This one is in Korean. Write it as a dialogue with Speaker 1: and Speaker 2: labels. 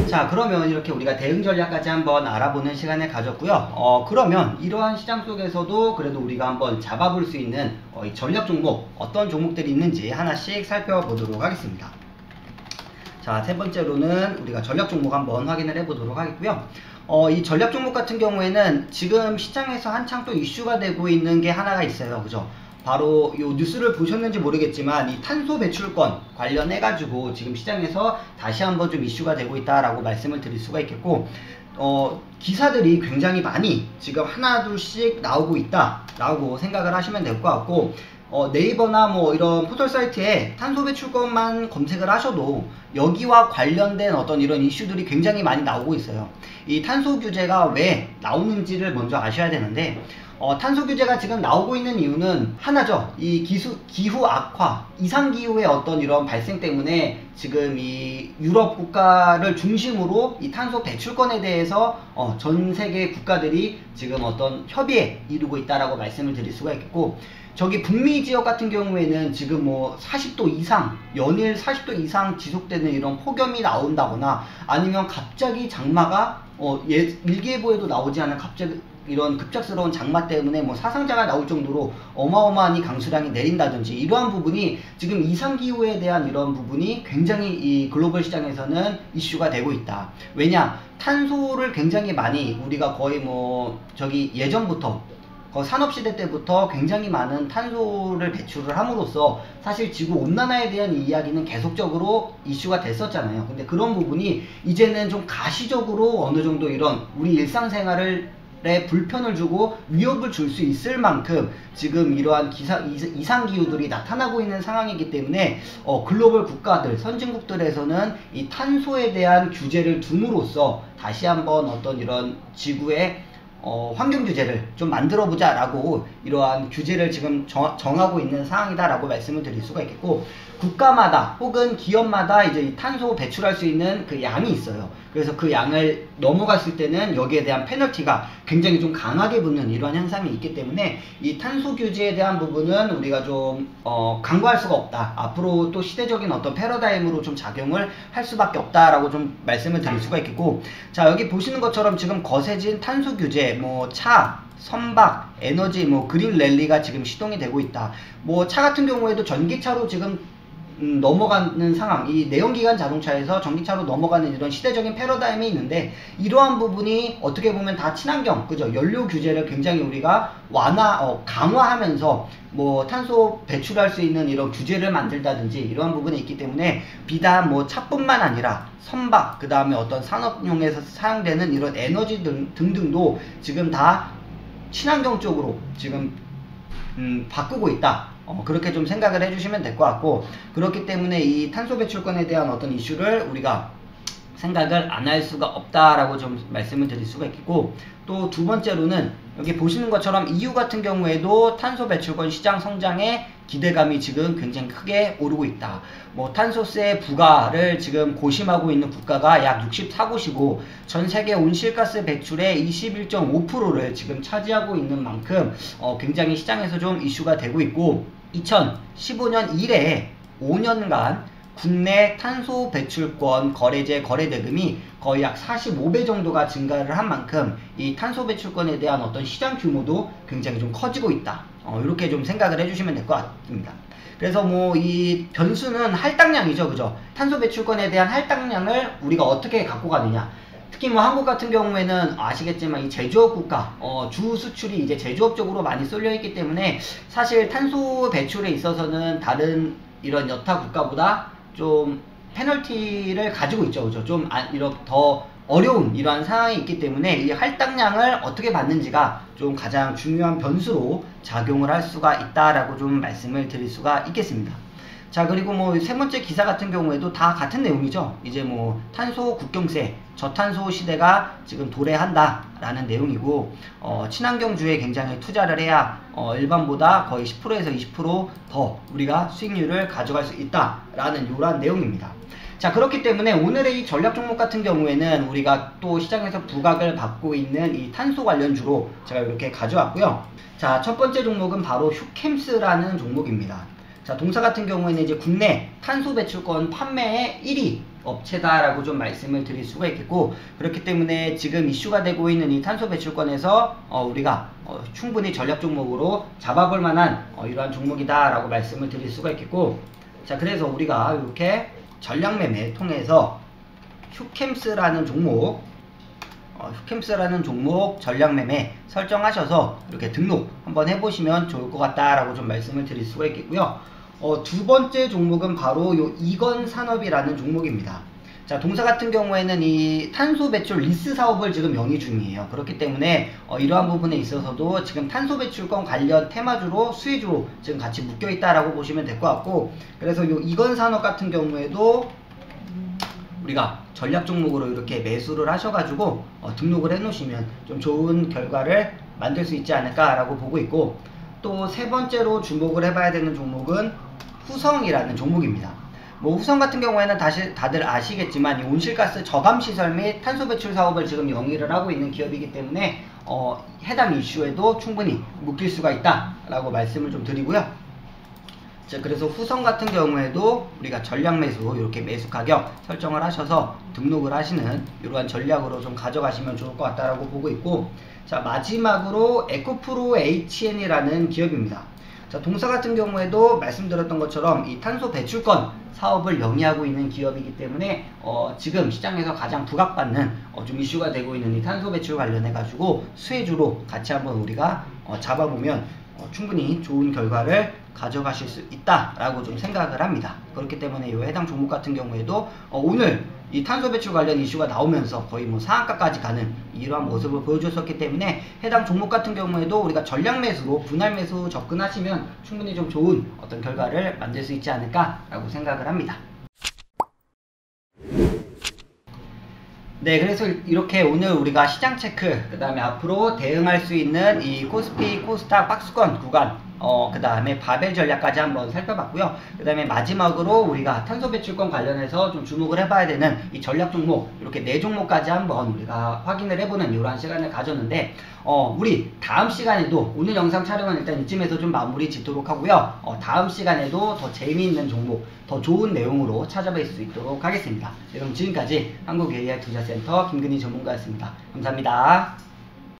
Speaker 1: 자, 그러면 이렇게 우리가 대응 전략까지 한번 알아보는 시간을 가졌고요. 그러면 이러한 시장 속에서도 그래도 우리가 한번 잡아볼 수 있는 이 전략 종목, 어떤 종목들이 있는지 하나씩 살펴보도록 하겠습니다. 자, 세 번째로는 우리가 전략 종목 한번 확인을 해보도록 하겠고요. 이 전략 종목 같은 경우에는 지금 시장에서 한창 또 이슈가 되고 있는 게 하나가 있어요. 그죠? 바로 요 뉴스를 보셨는지 모르겠지만 이 탄소 배출권 관련해 가지고 지금 시장에서 다시 한번 좀 이슈가 되고 있다라고 말씀을 드릴 수가 있겠고, 기사들이 굉장히 많이 지금 하나 둘씩 나오고 있다라고 생각을 하시면 될 것 같고, 네이버나 뭐 이런 포털 사이트에 탄소 배출권만 검색을 하셔도 여기와 관련된 어떤 이런 이슈들이 굉장히 많이 나오고 있어요. 이 탄소 규제가 왜 나오는지를 먼저 아셔야 되는데, 탄소 규제가 지금 나오고 있는 이유는 하나죠. 이 기후 악화, 이상기후의 어떤 이런 발생 때문에 지금 이 유럽 국가를 중심으로 이 탄소 배출권에 대해서 전 세계 국가들이 지금 어떤 협의에 이르고 있다라고 말씀을 드릴 수가 있겠고, 저기 북미 지역 같은 경우에는 지금 뭐 40도 이상, 연일 40도 이상 지속되는 이런 폭염이 나온다거나, 아니면 갑자기 장마가 일기예보에도 나오지 않은 갑자기 이런 급작스러운 장마 때문에 뭐 사상자가 나올 정도로 어마어마한 강수량이 내린다든지, 이러한 부분이 지금 이상기후에 대한 이런 부분이 굉장히 이 글로벌 시장에서는 이슈가 되고 있다. 왜냐? 탄소를 굉장히 많이 우리가 거의 뭐 저기 예전부터 산업시대 때부터 굉장히 많은 탄소를 배출을 함으로써 사실 지구온난화에 대한 이야기는 계속적으로 이슈가 됐었잖아요. 근데 그런 부분이 이제는 좀 가시적으로 어느 정도 이런 우리 일상생활에 불편을 주고 위협을 줄 수 있을 만큼 지금 이러한 이상기후들이 나타나고 있는 상황이기 때문에 글로벌 국가들, 선진국들에서는 이 탄소에 대한 규제를 둠으로써 다시 한번 어떤 이런 지구의 환경 규제를 좀 만들어 보자 라고 이러한 규제를 지금 정하고 있는 상황이다 라고 말씀을 드릴 수가 있겠고, 국가마다 혹은 기업마다 이제 이 탄소 배출할 수 있는 그 양이 있어요. 그래서 그 양을 넘어갔을 때는 여기에 대한 페널티가 굉장히 좀 강하게 붙는 이러한 현상이 있기 때문에 이 탄소 규제에 대한 부분은 우리가 좀 간과할 수가 없다. 앞으로 또 시대적인 어떤 패러다임으로 좀 작용을 할 수밖에 없다라고 좀 말씀을 드릴 수가 있겠고, 자, 여기 보시는 것처럼 지금 거세진 탄소 규제, 뭐 차, 선박, 에너지, 뭐 그린 랠리가 지금 시동이 되고 있다. 뭐 차 같은 경우에도 전기차로 지금 넘어가는 상황, 이 내연기관 자동차에서 전기차로 넘어가는 이런 시대적인 패러다임이 있는데, 이러한 부분이 어떻게 보면 다 친환경, 그죠? 연료 규제를 굉장히 우리가 강화하면서 뭐 탄소 배출할 수 있는 이런 규제를 만들다든지 이러한 부분이 있기 때문에 비단 뭐 차뿐만 아니라 선박, 그 다음에 어떤 산업용에서 사용되는 이런 에너지 등등도 지금 다 친환경 쪽으로 지금 바꾸고 있다. 그렇게 좀 생각을 해주시면 될 것 같고, 그렇기 때문에 이 탄소 배출권에 대한 어떤 이슈를 우리가 생각을 안 할 수가 없다라고 좀 말씀을 드릴 수가 있겠고, 또 두 번째로는 여기 보시는 것처럼 EU 같은 경우에도 탄소 배출권 시장 성장에 기대감이 지금 굉장히 크게 오르고 있다. 뭐 탄소세 부과를 지금 고심하고 있는 국가가 약 64곳이고 전 세계 온실가스 배출의 21.5%를 지금 차지하고 있는 만큼 굉장히 시장에서 좀 이슈가 되고 있고, 2015년 이래 5년간 국내 탄소 배출권 거래제 거래대금이 거의 약 45배 정도가 증가를 한 만큼 이 탄소 배출권에 대한 어떤 시장 규모도 굉장히 좀 커지고 있다. 이렇게 좀 생각을 해주시면 될 것 같습니다. 그래서 뭐 이 변수는 할당량이죠, 그죠? 탄소 배출권에 대한 할당량을 우리가 어떻게 갖고 가느냐. 특히 뭐 한국 같은 경우에는 아시겠지만 이 제조업 국가, 주 수출이 이제 제조업 쪽으로 많이 쏠려 있기 때문에 사실 탄소 배출에 있어서는 다른 이런 여타 국가보다 좀 페널티를 가지고 있죠, 그죠? 좀 이렇게 더 어려운 이러한 상황이 있기 때문에 이 할당량을 어떻게 받는지가 좀 가장 중요한 변수로 작용을 할 수가 있다라고 좀 말씀을 드릴 수가 있겠습니다. 자, 그리고 뭐 세 번째 기사 같은 경우에도 다 같은 내용이죠. 이제 뭐 탄소 국경세, 저탄소 시대가 지금 도래한다 라는 내용이고, 친환경주에 굉장히 투자를 해야 일반보다 거의 10%에서 20% 더 우리가 수익률을 가져갈 수 있다 라는 이러한 내용입니다. 자, 그렇기 때문에 오늘의 이 전략 종목 같은 경우에는 우리가 또 시장에서 부각을 받고 있는 이 탄소 관련주로 제가 이렇게 가져왔고요. 자, 첫 번째 종목은 바로 휴캠스라는 종목입니다. 자, 동사 같은 경우에는 이제 국내 탄소 배출권 판매의 1위 업체다라고 좀 말씀을 드릴 수가 있겠고, 그렇기 때문에 지금 이슈가 되고 있는 이 탄소 배출권에서 우리가 충분히 전략 종목으로 잡아볼 만한 이러한 종목이다라고 말씀을 드릴 수가 있겠고, 자, 그래서 우리가 이렇게 전략 매매 통해서 휴캠스라는 종목 전략 매매 설정하셔서 이렇게 등록 한번 해보시면 좋을 것 같다라고 좀 말씀을 드릴 수가 있겠고요. 두 번째 종목은 바로 요 이건산업이라는 종목입니다. 자, 동사 같은 경우에는 이 탄소 배출 리스 사업을 지금 영위 중이에요. 그렇기 때문에 이러한 부분에 있어서도 지금 탄소 배출권 관련 테마주로 수혜주로 지금 같이 묶여 있다라고 보시면 될 것 같고, 그래서 요 이건산업 같은 경우에도 우리가 전략 종목으로 이렇게 매수를 하셔가지고 등록을 해 놓으시면 좀 좋은 결과를 만들 수 있지 않을까라고 보고 있고, 또 세 번째로 주목을 해봐야 되는 종목은 후성이라는 종목입니다. 뭐 후성 같은 경우에는 다들 아시겠지만 이 온실가스 저감시설 및 탄소 배출 사업을 지금 영위를 하고 있는 기업이기 때문에 해당 이슈에도 충분히 묶일 수가 있다라고 말씀을 좀 드리고요. 자, 그래서 후성 같은 경우에도 우리가 전략 매수 이렇게 매수 가격 설정을 하셔서 등록을 하시는 이러한 전략으로 좀 가져가시면 좋을 것 같다라고 보고 있고, 자, 마지막으로 에코프로 HN이라는 기업입니다. 자, 동사 같은 경우에도 말씀드렸던 것처럼 이 탄소 배출권 사업을 영위하고 있는 기업이기 때문에 지금 시장에서 가장 부각받는 좀 이슈가 되고 있는 이 탄소 배출 관련해 가지고 수혜주로 같이 한번 우리가 잡아보면 충분히 좋은 결과를 가져가실 수 있다라고 좀 생각을 합니다. 그렇기 때문에 이 해당 종목 같은 경우에도 오늘 이 탄소 배출 관련 이슈가 나오면서 거의 뭐 상한가까지 가는 이러한 모습을 보여줬었기 때문에 해당 종목 같은 경우에도 우리가 전략 매수로 분할 매수 접근하시면 충분히 좀 좋은 어떤 결과를 만들 수 있지 않을까라고 생각을 합니다. 네, 그래서 이렇게 오늘 우리가 시장 체크, 그 다음에 앞으로 대응할 수 있는 이 코스피, 코스닥 박스권 구간, 그 다음에 바벨 전략까지 한번 살펴봤고요. 그 다음에 마지막으로 우리가 탄소 배출권 관련해서 좀 주목을 해봐야 되는 이 전략 종목, 이렇게 4종목까지 한번 우리가 확인을 해보는 이러한 시간을 가졌는데, 우리 다음 시간에도 오늘 영상 촬영은 일단 이쯤에서 좀 마무리 짓도록 하고요. 다음 시간에도 더 재미있는 종목, 더 좋은 내용으로 찾아뵐 수 있도록 하겠습니다. 네, 그럼 지금까지 한국 AI 투자센터 김근희 전문가였습니다. 감사합니다.